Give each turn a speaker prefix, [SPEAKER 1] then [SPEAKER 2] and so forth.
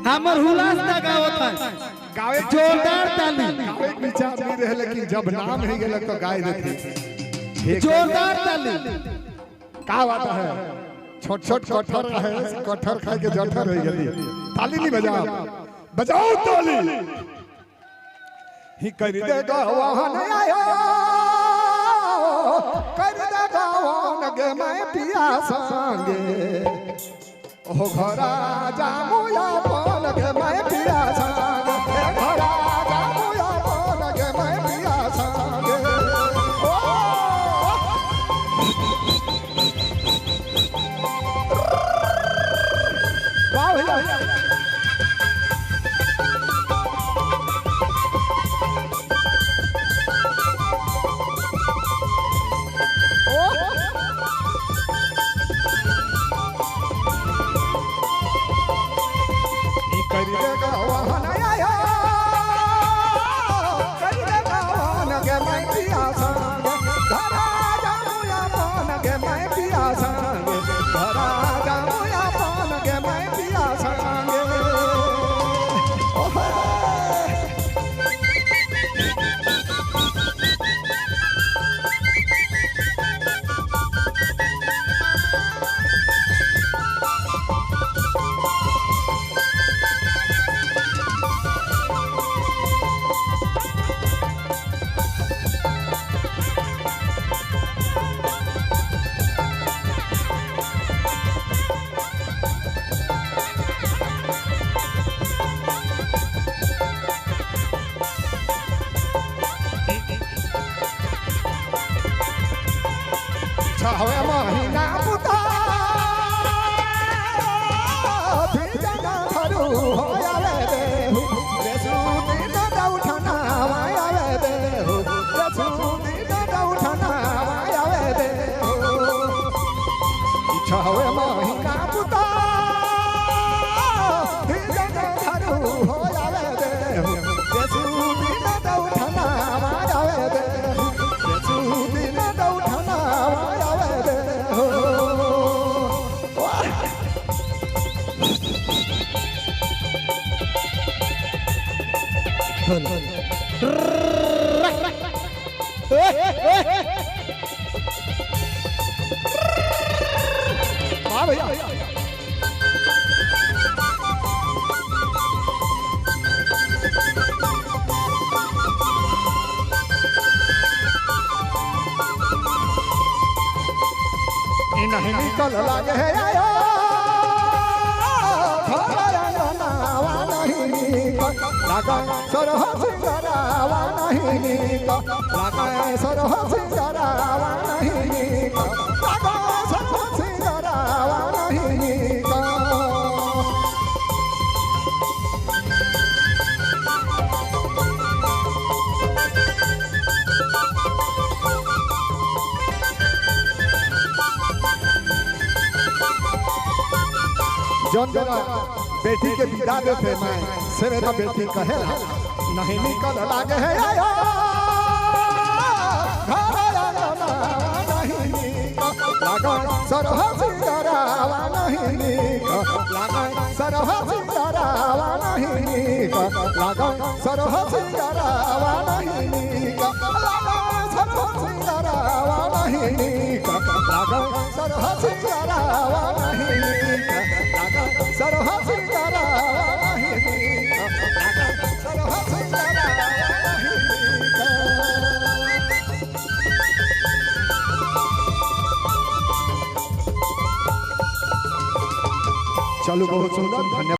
[SPEAKER 1] हमर हुलास ना गावत है
[SPEAKER 2] गावे
[SPEAKER 1] जोरदार ताली
[SPEAKER 2] गावे के विचार नहीं रहे लेकिन जब नाम ही गेल तो गाय देते
[SPEAKER 1] जोरदार ताली
[SPEAKER 2] का बात है छोट छोट कठर है कठर खाए के जठर हो गई ताली नहीं बजाओ बजाओ ताली ही कर दे गवाहन आयो कर दे गवाहन गे मैं पिया संगे ओ घरा जामुया बोल गे मैं पिया संगे घरा जामुया बोल गे मैं पिया संगे ओ वाह भैया हवे महीना पुता फिर जगा धरू होया रे देहु रेसुती न उठना माया रे देहु रेसुती न उठना माया रे देहु इच्छा हवे महीना पुता फिर जगा धरू होया रे देहु रेसुती न उठना माया रे देहु रेसुती न उठना माया नहीं निकल लागे है आयो नावा नहीं निकल लागा सरह सिंगरावा नहीं निकल लागा सरह सिंगरावा नहीं निकल लागा सरह सिंगरावा नहीं निकल जौन जरा बेटी के विदा देते मैं से मेरा बेटी कहे नहीं निकल लागे है आयो नहीं निकल लागा सरह सिंगरावा नहीं निकल लागा सरह सिंगरावा नहीं निकल लागा सरह सिंगरावा नहीं निकल लागा सरह सिंगरावा नहीं निकल लागा सरह सिंगरावा नहीं निकल सरह सिंगरावा नहीं सरह सिंगरावा नहीं चलो बहुत सुंदर धन्यवाद।